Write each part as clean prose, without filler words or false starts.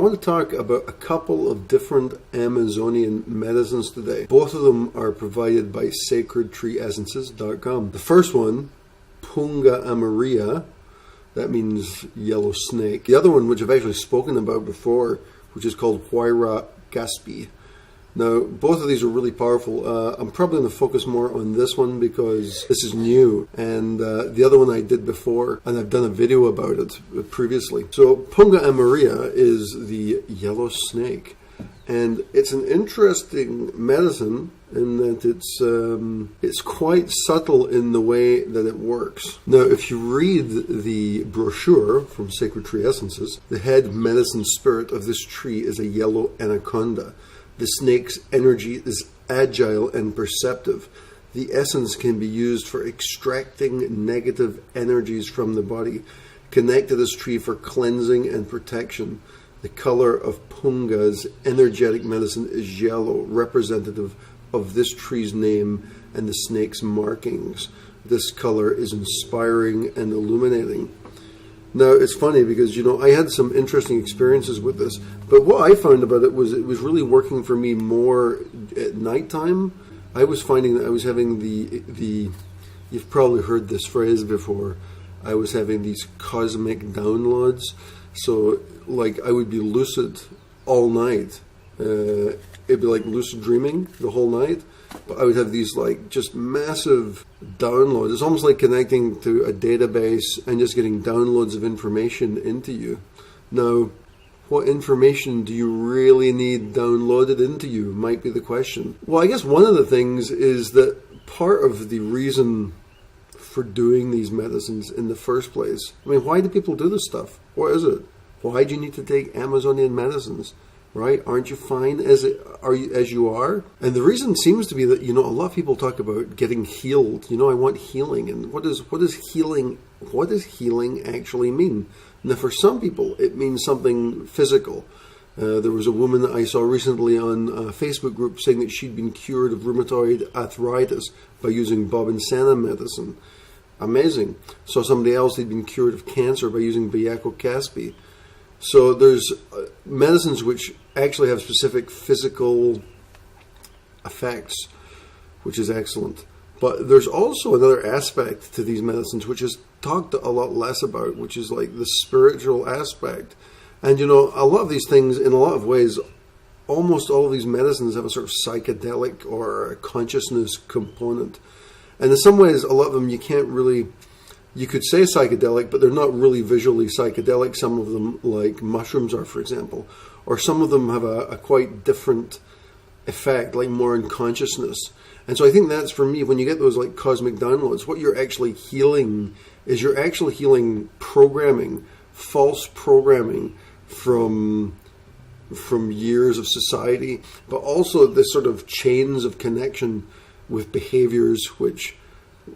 want to talk about a couple of different Amazonian medicines today. Both of them are provided by sacredtreeessences.com. The first one, Punga Amarilla, that means yellow snake. The other one, which I've actually spoken about before, which is called Huaira Caspi. Now, both of these are really powerful. I'm probably going to focus more on this one because this is new, and the other one I did before, and I've done a video about it previously. So, Punga Amarilla is the yellow snake, and it's an interesting medicine in that it's quite subtle in the way that it works. Now, if you read the brochure from Sacred Tree Essences, the head medicine spirit of this tree is a yellow anaconda. The snake's energy is agile and perceptive. The essence can be used for extracting negative energies from the body. Connect to this tree for cleansing and protection. The color of Punga's energetic medicine is yellow, representative of this tree's name and the snake's markings. This color is inspiring and illuminating. Now, it's funny because, I had some interesting experiences with this, but what I found about it was really working for me more at nighttime. I was finding that I was having the you've probably heard this phrase before, I was having these cosmic downloads. So, like, I would be lucid all night. It'd be like lucid dreaming the whole night. But I would have these like just massive downloads. It's almost like connecting to a database and just getting downloads of information into you. Now, what information do you really need downloaded into you might be the question. Well, I guess one of the things is that part of the reason for doing these medicines in the first place, why do people do this stuff? What is it? Why do you need to take Amazonian medicines? Right? Aren't you fine as you are? And the reason seems to be that, a lot of people talk about getting healed. I want healing. And what does healing actually mean? Now, for some people, it means something physical. There was a woman that I saw recently on a Facebook group saying that she'd been cured of rheumatoid arthritis by using Bobinsana medicine. Amazing. Saw somebody else who'd been cured of cancer by using Huaira Caspi. So there's medicines which actually have specific physical effects, which is excellent. But there's also another aspect to these medicines which is talked a lot less about, which is like the spiritual aspect. And a lot of these things, in a lot of ways, almost all of these medicines have a sort of psychedelic or a consciousness component. And in some ways, a lot of them you could say psychedelic, but they're not really visually psychedelic. Some of them, like mushrooms are, for example. Or some of them have a quite different effect, like more in consciousness. And so I think that's, for me, when you get those like cosmic downloads, what you're actually healing is you're actually healing programming, false programming from years of society, but also this sort of chains of connection with behaviors which,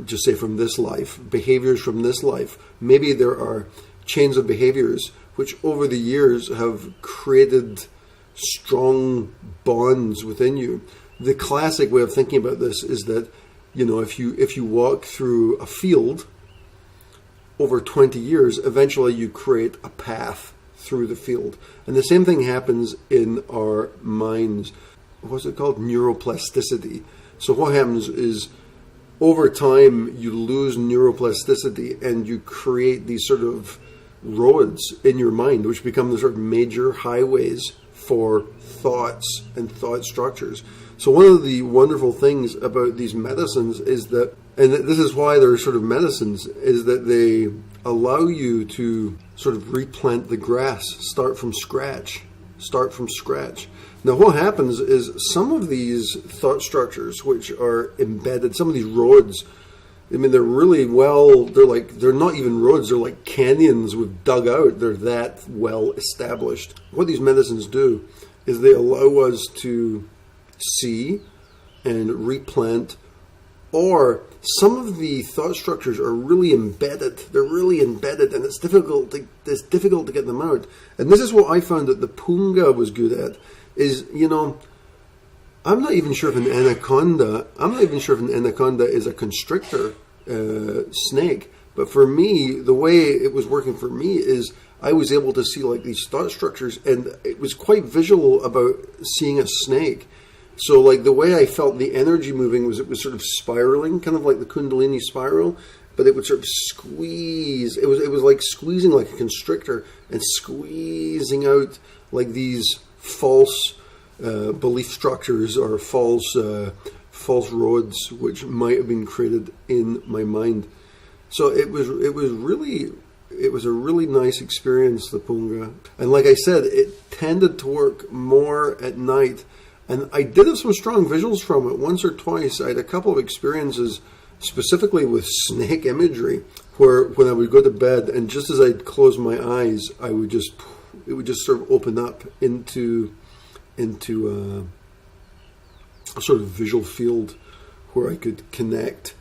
just say from this life, behaviors from this life. Maybe there are chains of behaviors which over the years have created strong bonds within you. The classic way of thinking about this is that, if you walk through a field over 20 years, eventually you create a path through the field. And the same thing happens in our minds. What's it called? Neuroplasticity. So what happens is, over time, you lose neuroplasticity and you create these sort of roads in your mind, which become the sort of major highways for thoughts and thought structures. So one of the wonderful things about these medicines is that, and this is why they're sort of medicines, is that they allow you to sort of replant the grass, start from scratch. Now, what happens is some of these thought structures, which are embedded, some of these roads, they're really they're not even roads, they're like canyons we've dug out. They're that well established. What these medicines do is they allow us to see and replant, or some of the thought structures are really embedded. They're really embedded, and it's difficult to get them out. And this is what I found that the Punga was good at. Is, I'm not even sure if an anaconda is a constrictor snake, But for me, the way it was working for me is I was able to see like these thought structures, and it was quite visual about seeing a snake. So like the way I felt the energy moving was it was sort of spiraling, kind of like the Kundalini spiral, but it would sort of squeeze. It was like squeezing like a constrictor and squeezing out like these false belief structures or false roads which might have been created in my mind. So it was a really nice experience, the Punga. And like I said, it tended to work more at night. And I did have some strong visuals from it once or twice. I had a couple of experiences specifically with snake imagery where when I would go to bed and just as I'd close my eyes, it would just sort of open up into a sort of visual field where I could connect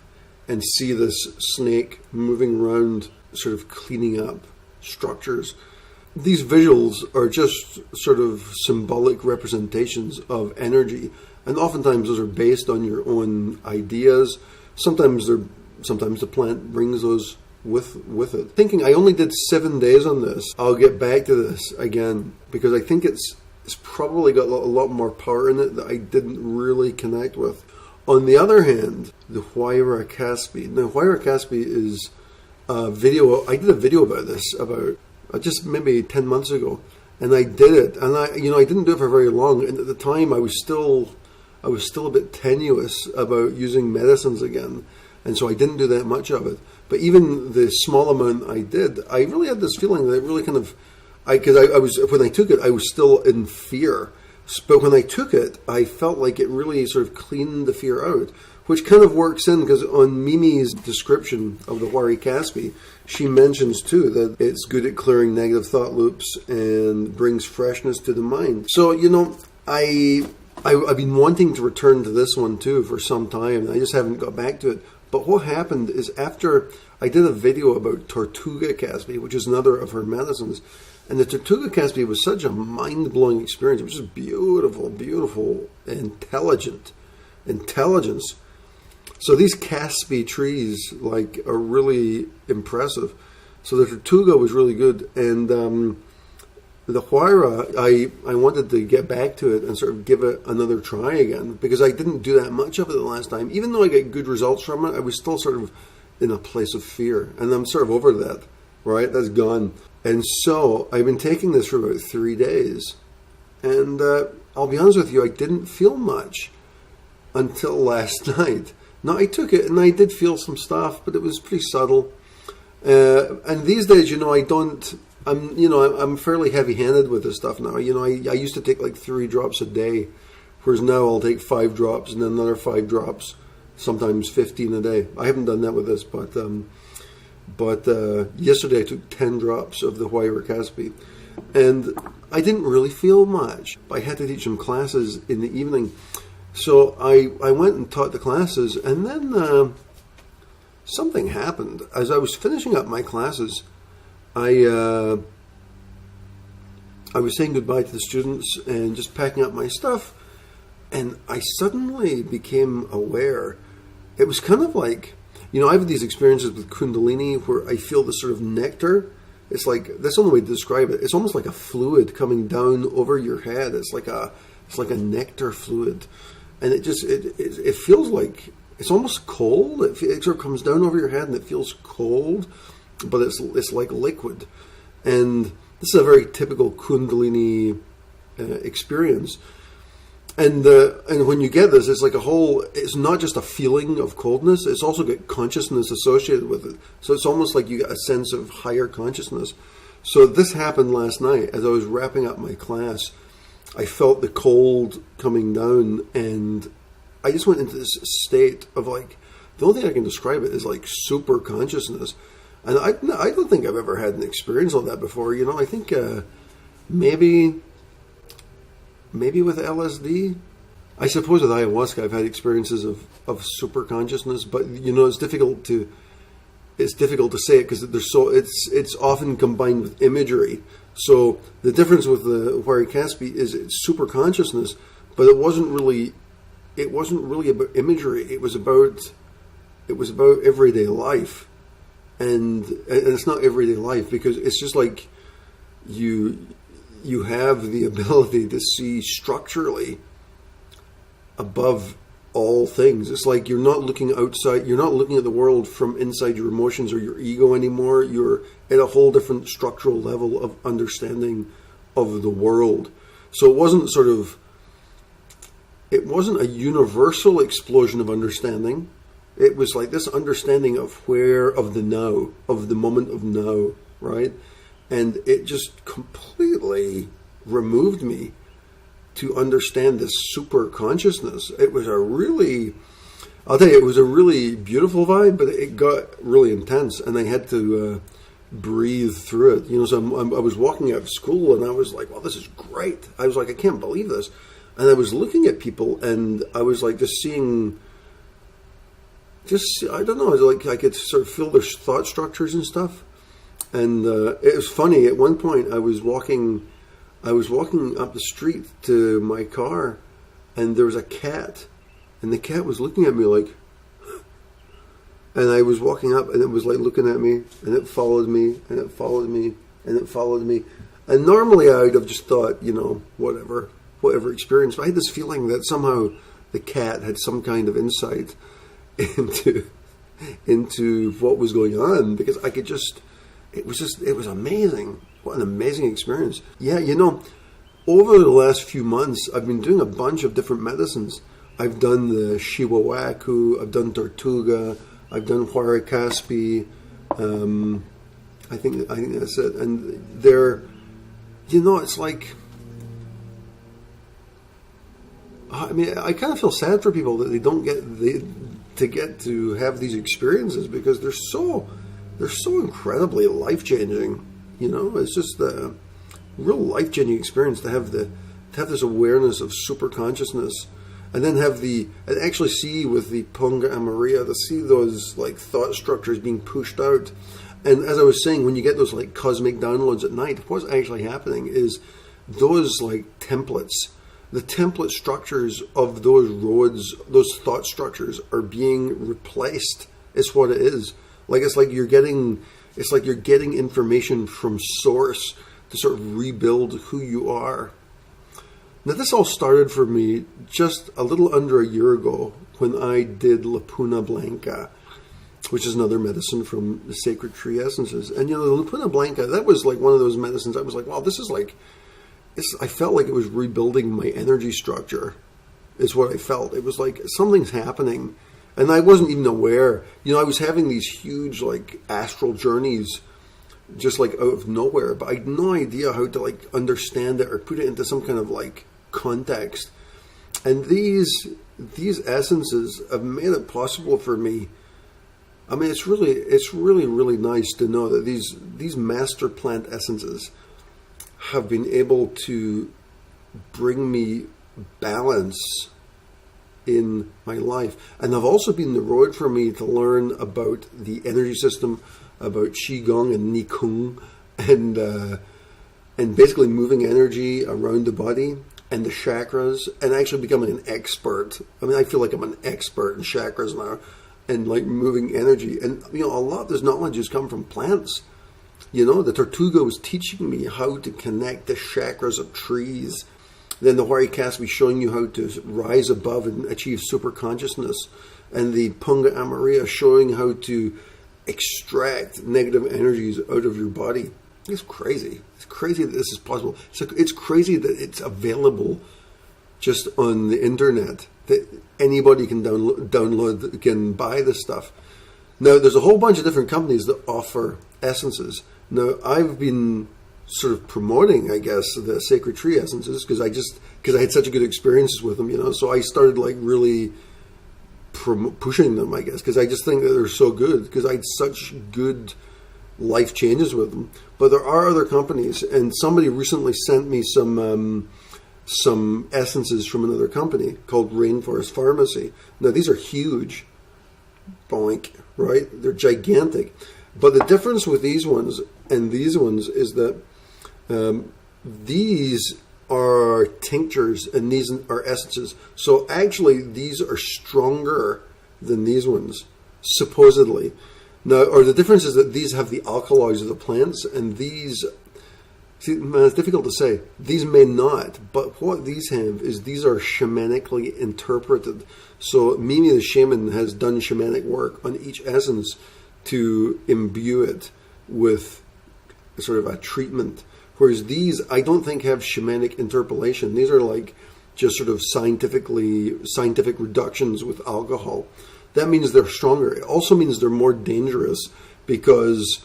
and see this snake moving around, sort of cleaning up structures. These visuals are just sort of symbolic representations of energy, and oftentimes those are based on your own ideas. Sometimes the plant brings those with it. Thinking I only did 7 days on this. I'll get back to this again because I think it's probably got a lot more power in it that I didn't really connect with. On the other hand, the Huaira Caspi. Now, Huaira Caspi is a video. I did a video about this about just maybe 10 months ago, and I did it. And I didn't do it for very long. And at the time, I was still a bit tenuous about using medicines again, and so I didn't do that much of it. But even the small amount I did, I really had this feeling that it really kind of, because I was when I took it, I was still in fear. But when I took it, I felt like it really sort of cleaned the fear out, which kind of works in because on Mimi's description of the Huaira Caspi, she mentions too that it's good at clearing negative thought loops and brings freshness to the mind. So, I've been wanting to return to this one too for some time. I just haven't got back to it. But what happened is after I did a video about Tortuga Caspi, which is another of her medicines, and the Tortuga Caspi was such a mind-blowing experience. It was just beautiful, beautiful, intelligence. So these Caspi trees are really impressive. So the Tortuga was really good, and the Huaira, I wanted to get back to it and sort of give it another try again because I didn't do that much of it the last time. Even though I got good results from it, I was still sort of in a place of fear, and I'm sort of over that. Right, that's gone. And so I've been taking this for about 3 days, and I'll be honest with you, I didn't feel much until last night. Now I took it and I did feel some stuff, but it was pretty subtle. And these days, I'm fairly heavy-handed with this stuff now. I used to take 3 drops a day, whereas now I'll take 5 drops and then another 5 drops, sometimes 15 a day. I haven't done that with this, but yesterday I took 10 drops of the Huaira Caspi, and I didn't really feel much. I had to teach some classes in the evening, so I went and taught the classes, and then something happened. As I was finishing up my classes, I was saying goodbye to the students and just packing up my stuff, and I suddenly became aware. It was kind of like, I've had these experiences with Kundalini where I feel this sort of nectar. It's like, that's the only way to describe it. It's almost like a fluid coming down over your head. It's like a nectar fluid. And it feels like, it's almost cold. It sort of comes down over your head and it feels cold, but it's like liquid. And this is a very typical Kundalini experience. And when you get this, it's like it's not just a feeling of coldness, it's also got consciousness associated with it. So it's almost like you get a sense of higher consciousness. So this happened last night as I was wrapping up my class. I felt the cold coming down, and I just went into this state of the only thing I can describe it is super consciousness. And I don't think I've ever had an experience like that before. I think maybe with LSD. I suppose with ayahuasca I've had experiences of super consciousness, but it's difficult to say it because it's often combined with imagery. So the difference with the Huaira Caspi is it's super consciousness, but it wasn't really about imagery. It was about everyday life. and it's not everyday life, because it's just like you have the ability to see structurally above all things. It's like you're not looking outside, you're not looking at the world from inside your emotions or your ego anymore. You're at a whole different structural level of understanding of the world. So it wasn't a universal explosion of understanding. It was like this understanding of the now, of the moment of now, right? And it just completely removed me to understand this super consciousness. It was a really beautiful vibe, but it got really intense, and I had to breathe through it. So I was walking out of school, and I was like, "Well, this is great." I was like, "I can't believe this," and I was looking at people, and I was like, just seeing. I don't know, like I could sort of feel their thought structures and stuff. And it was funny, at one point I was walking up the street to my car, and there was a cat, and the cat was looking at me like, and I was walking up, and it was like looking at me, and it followed me, and it followed me, and it followed me. And normally I would have just thought, whatever experience, but I had this feeling that somehow the cat had some kind of insight into what was going on, because I could just, it was amazing. What an amazing experience. Yeah, over the last few months, I've been doing a bunch of different medicines. I've done the Shiwawaku, I've done Tortuga, I've done Huaira Caspi. I think that's it. And they're, it's like, I kind of feel sad for people that they don't get to have these experiences, because they're so incredibly life-changing. It's just a real life-changing experience to have this awareness of super consciousness, and then and actually see with the Punga Amarilla, to see those like thought structures being pushed out. And as I was saying, when you get those like cosmic downloads at night, what's actually happening is those like templates. The template structures of those roads, those thought structures, are being replaced. It's what it is. It's like you're getting information from source to sort of rebuild who you are. Now, this all started for me just a little under a year ago, when I did La Puna Blanca, which is another medicine from the sacred tree essences. And the La Puna Blanca, that was like one of those medicines I was like, wow, this is like, I felt like it was rebuilding my energy structure, is what I felt. It was like something's happening, and I wasn't even aware. I was having these huge like astral journeys, just like out of nowhere, but I had no idea how to like understand it or put it into some kind of like context. And these essences have made it possible for me. It's really nice to know that these master plant essences have been able to bring me balance in my life. And they've also been the road for me to learn about the energy system, about Qigong and Nikung, and basically moving energy around the body and the chakras, and actually becoming an expert. I feel like I'm an expert in chakras now, and like moving energy. And a lot of this knowledge has come from plants. The Tortuga was teaching me how to connect the chakras of trees. Then the Huaira Caspi showing you how to rise above and achieve super consciousnness. And the Punga Amarilla showing how to extract negative energies out of your body. It's crazy. It's crazy that this is possible. It's crazy that it's available just on the internet, that anybody can download, can buy this stuff. Now, there's a whole bunch of different companies that offer essences. Now, I've been sort of promoting, I guess, the sacred tree essences because I had such good experiences with them, so I started like really pushing them, I guess, because I just think that they're so good, because I had such good life changes with them. But there are other companies, and somebody recently sent me some essences from another company called Rainforest Pharmacy. Now, these are huge, boink, right? They're gigantic. But the difference with these ones and these ones is that these are tinctures and these are essences. So actually, these are stronger than these ones, supposedly. Now, or the difference is that these have the alkaloids of the plants, and these, see, man, it's difficult to say. These may not, but what these have is these are shamanically interpreted. So Mimi the shaman has done shamanic work on each essence to imbue it with sort of a treatment. Whereas these, I don't think have shamanic interpolation. These are like just sort of scientific reductions with alcohol. That means they're stronger. It also means they're more dangerous because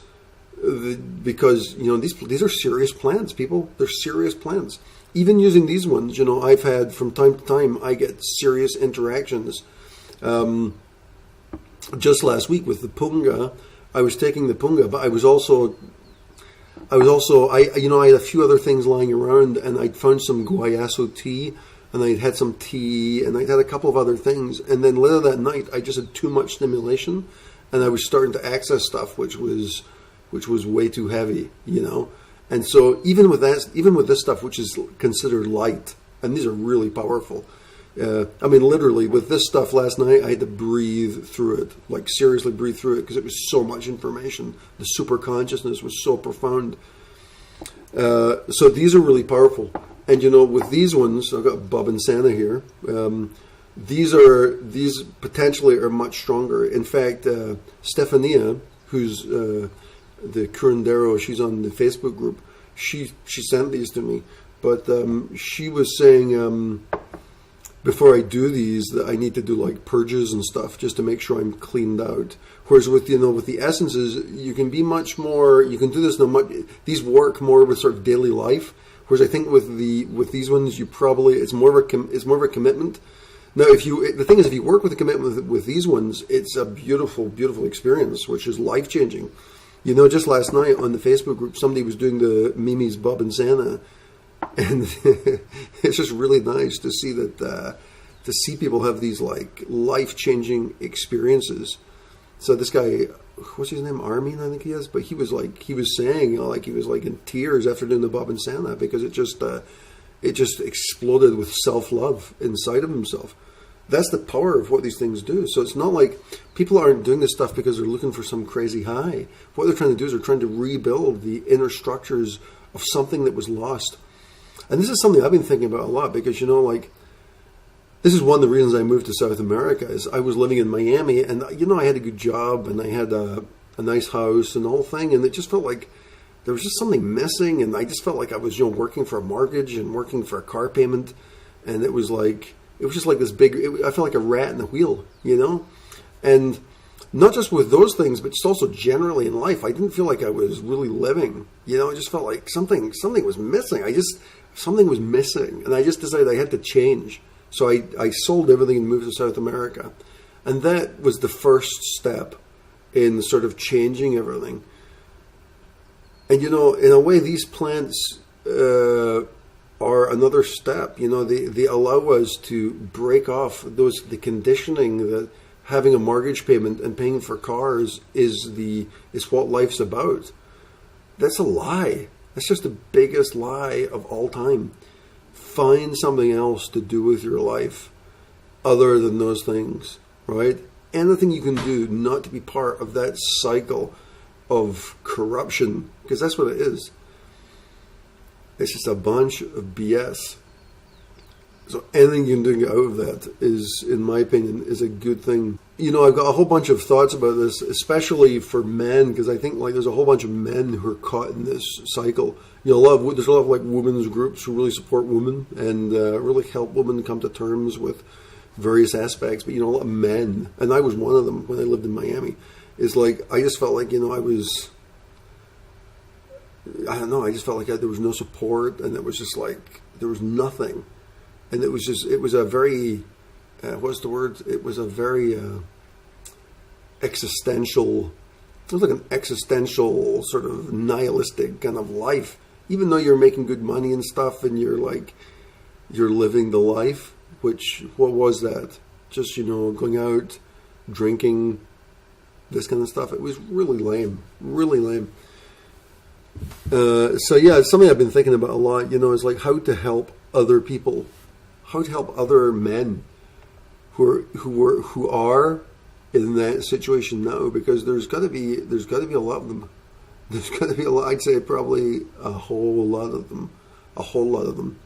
these are serious plants, people. They're serious plants. Even using these ones, I've had from time to time, I get serious interactions. Just last week with the Punga, I was taking the Punga, but I had a few other things lying around, and I'd found some guayaso tea, and I'd had some tea, and I'd had a couple of other things, and then later that night, I just had too much stimulation, and I was starting to access stuff which was way too heavy, And so even with this stuff, which is considered light, and these are really powerful. Literally, with this stuff last night, I had to breathe through it, like seriously breathe through it, because it was so much information. The super consciousness was so profound. So these are really powerful. And with these ones, I've got Bob and Santa here. These potentially are much stronger. In fact, Stefania, who's the curandero, she's on the Facebook group. She sent these to me, but she was saying before I do these that I need to do like purges and stuff just to make sure I'm cleaned out. Whereas with the essences, you can be much more. You can do this. These work more with sort of daily life. Whereas I think with these ones, it's more of a commitment. Now, the thing is, if you work with a commitment with these ones, it's a beautiful, beautiful experience, which is life changing. Just last night on the Facebook group, somebody was doing the Mimi's Bob and Santa, and it's just really nice to see that to see people have these like life changing experiences. So this guy, what's his name? Armin, I think he is. But he was saying, he was like in tears after doing the Bob and Santa because it just exploded with self-love inside of himself. That's the power of what these things do. So it's not like people aren't doing this stuff because they're looking for some crazy high. What they're trying to do is they're trying to rebuild the inner structures of something that was lost. And this is something I've been thinking about a lot because, this is one of the reasons I moved to South America is I was living in Miami and, I had a good job and I had a nice house and the whole thing. And it just felt like there was just something missing. And I just felt like I was, working for a mortgage and working for a car payment. And it was just like this I felt like a rat in the wheel, And not just with those things, but just also generally in life, I didn't feel like I was really living. I just felt like something was missing. Something was missing. And I just decided I had to change. So I sold everything and moved to South America. And that was the first step in sort of changing everything. And, in a way, these plants are another step. They allow us to break off the conditioning that having a mortgage payment and paying for cars is what life's about. That's a lie. That's just the biggest lie of all time. Find something else to do with your life other than those things, right? Anything you can do not to be part of that cycle of corruption, because that's what it is. It's just a bunch of BS. So anything you can do out of that is, in my opinion, is a good thing. I've got a whole bunch of thoughts about this, especially for men, because I think there's a whole bunch of men who are caught in this cycle. There's a lot of women's groups who really support women and really help women come to terms with various aspects. But a lot of men, and I was one of them when I lived in Miami. Is I just felt like I just felt like there was no support, and it was just like there was nothing. And it was a very, what's the word? It was a very existential, it was like an existential sort of nihilistic kind of life. Even though you're making good money and stuff and you're living the life, which, what was that? Just, going out, drinking, this kind of stuff. It was really lame, really lame. So yeah, it's something I've been thinking about a lot, is how to help other people. How to help other men who are in that situation now, because there's got to be a lot of them. There's got to be a lot. I'd say probably a whole lot of them. A whole lot of them.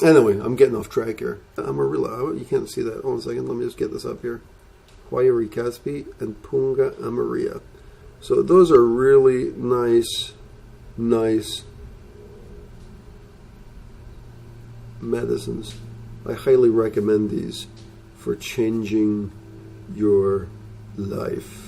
Anyway, I'm getting off track here. Amarilla, you can't see that. Hold on a second. Let me just get this up here. Huaira Caspi and Punga Amarilla. So those are really nice medicines. I highly recommend these for changing your life.